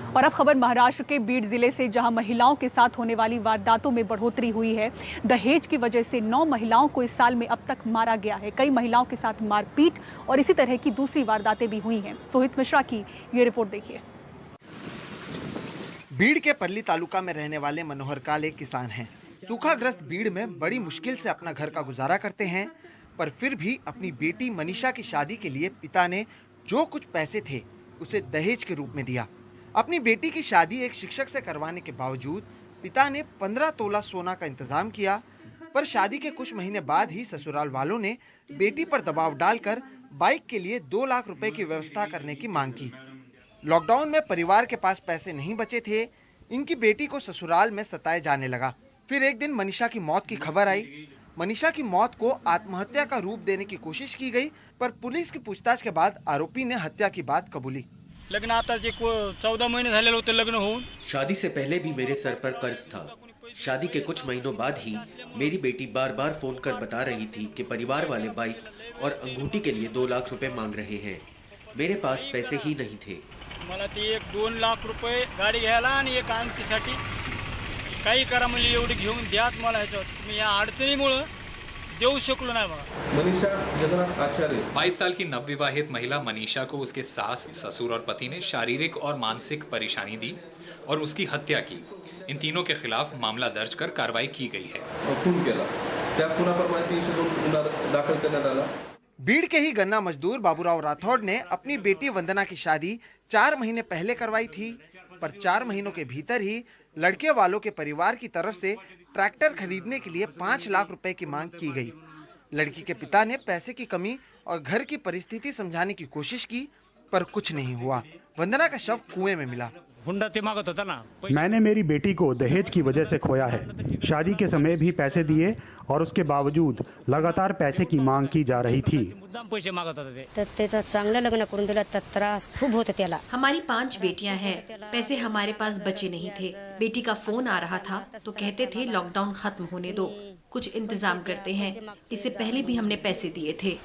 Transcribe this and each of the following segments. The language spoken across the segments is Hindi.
और अब खबर महाराष्ट्र के बीड जिले से, जहां महिलाओं के साथ होने वाली वारदातों में बढ़ोतरी हुई है। दहेज की वजह से 9 महिलाओं को इस साल में अब तक मारा गया है। कई महिलाओं के साथ मारपीट और इसी तरह की दूसरी वारदातें भी हुई हैं। सोहित मिश्रा की ये रिपोर्ट देखिए। बीड के पर्ली तालुका में रहने वाले मनोहर काल एक किसान हैं। सूखाग्रस्त बीड में बड़ी मुश्किल से अपना घर का गुजारा करते हैं, पर फिर भी अपनी बेटी मनीषा की शादी के लिए पिता ने जो कुछ पैसे थे उसे दहेज के रूप में दिया। अपनी बेटी की शादी एक शिक्षक से करवाने के बावजूद पिता ने 15 तोला सोना का इंतजाम किया, पर शादी के कुछ महीने बाद ही ससुराल वालों ने बेटी पर दबाव डालकर बाइक के लिए 2 लाख रुपए की व्यवस्था करने की मांग की। लॉकडाउन में परिवार के पास पैसे नहीं बचे थे। इनकी बेटी को ससुराल में सताया जाने लगा। फिर एक दिन मनीषा की मौत की खबर आई। मनीषा की मौत को आत्महत्या का रूप देने की कोशिश की गई, पर पुलिस की पूछताछ के बाद आरोपी ने हत्या की बात कबूली। लग्न आता 14 महीने झालेलं होतं लग्न होऊन। शादी से पहले भी मेरे सर पर कर्ज था। शादी के कुछ महीनों बाद ही मेरी बेटी बार बार फोन कर बता रही थी कि परिवार वाले बाइक और अंगूठी के लिए 2 लाख रुपए मांग रहे हैं। मेरे पास पैसे ही नहीं थे। मला ती 2 लाख रुपये गाडी घ्यायला आणि एक अंगठीसाठी काही करा म्हणजे एवढी घेऊन द्यात मला ह्याच्यात। मी या अडचणीमुळे देऊ शकलो नाही बघा। मनीषा जगन्नाथ आचार्य 22 साल की नवविवाहित महिला मनीषा को उसके सास, ससुर और पति ने शारीरिक और मानसिक परेशानी दी और उसकी हत्या की। इन तीनों के खिलाफ मामला दर्ज कर कार्रवाई की गई है। खून केला, त्या खुनाप्रमाणे 302 गुन्हा दाखल करण्यात आला। बीड के ही गन्ना मजदूर बाबूराव राठौड़ ने अपनी बेटी वंदना की शादी 4 महीने पहले करवाई थी, पर 4 महीनों के भीतर ही लड़के वालों के परिवार की तरफ से ट्रैक्टर खरीदने के लिए 5 लाख रुपए की मांग की गई। लड़की के पिता ने पैसे की कमी और घर की परिस्थिति समझाने की कोशिश की, पर कुछ नहीं हुआ। वंदना का शव कुएं में मिला। मैंने मेरी बेटी को दहेज की वजह से खोया है। शादी के समय भी पैसे दिए और उसके बावजूद लगातार पैसे की मांग की जा रही थी। हमारी 5 बेटियां हैं, पैसे हमारे पास बचे नहीं थे। बेटी का फोन आ रहा था तो कहते थे लॉकडाउन खत्म होने दो, कुछ इंतजाम करते हैं। इससे पहले भी हमने पैसे दिए थे।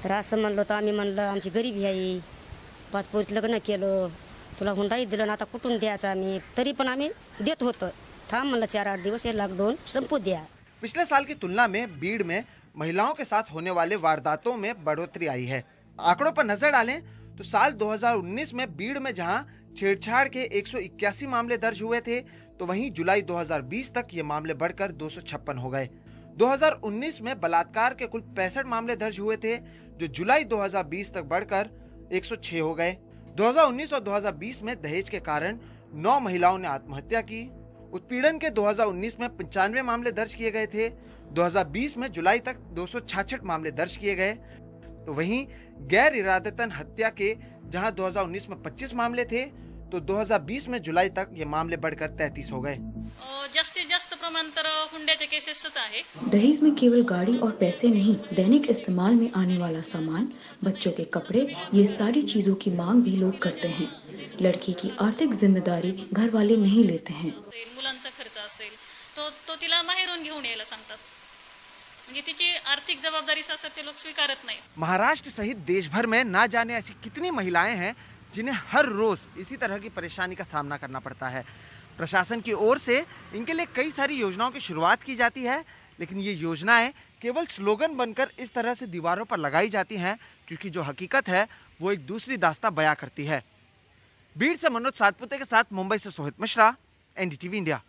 तुला हुंडाई दिलं ना, आता कुठून द्यायचा आम्ही, तरी पण आम्ही देत होतो। थांब म्हणलं 4-8 दिवस, हे लॉकडाउन संपू द्या। पिछले साल की तुलना में बीड में महिलाओं के साथ होने वाले वारदातों में बढ़ोतरी आई है। आंकड़ों पर नजर डालें तो साल 2019 में बीड में जहां छेड़छाड़ के 181 मामले दर्ज हुए थे, तो वहीं जुलाई 2020 तक ये मामले बढ़कर 256 हो गए। 2019 में बलात्कार के कुल 65 मामले दर्ज हुए थे, जो जुलाई 2020 तक बढ़कर 106 हो गए। 2019 और 2020 में दहेज के कारण 9 महिलाओं ने आत्महत्या की। उत्पीड़न के 2019 में 95 मामले दर्ज किए गए थे। 2020 में जुलाई तक 266 मामले दर्ज किए गए। तो वहीं गैर इरादतन हत्या के जहां 2019 में 25 मामले थे, तो 2020 में जुलाई तक ये मामले बढ़कर 33 हो गए। जास्तीत जास्त प्रमाण तर हुंड्याचे केसेसच आहे। दहेज में केवल गाड़ी और पैसे नहीं, दैनिक इस्तेमाल में आने वाला सामान, बच्चों के कपड़े, ये सारी चीजों की मांग भी लोग करते हैं। लड़की की आर्थिक जिम्मेदारी घर वाले नहीं लेते हैं। मुलांचा खर्च असेल तो तिला माहेरून घेऊन यायला सांगतात, म्हणजे तिची आर्थिक जबाबदारी सासरचे लोक स्वीकारत नाही। महाराष्ट्र सहित देश भर में ना जाने ऐसी कितनी महिलाएं हैं जिन्हें हर रोज इसी तरह की परेशानी का सामना करना पड़ता है। प्रशासन की ओर से इनके लिए कई सारी योजनाओं की शुरुआत की जाती है, लेकिन ये योजनाएं केवल स्लोगन बनकर इस तरह से दीवारों पर लगाई जाती हैं, क्योंकि जो हकीकत है वो एक दूसरी दास्तां बयां करती है। बीड से मनोज सातपुते के साथ मुंबई से सोहित मिश्रा, NDTV इंडिया।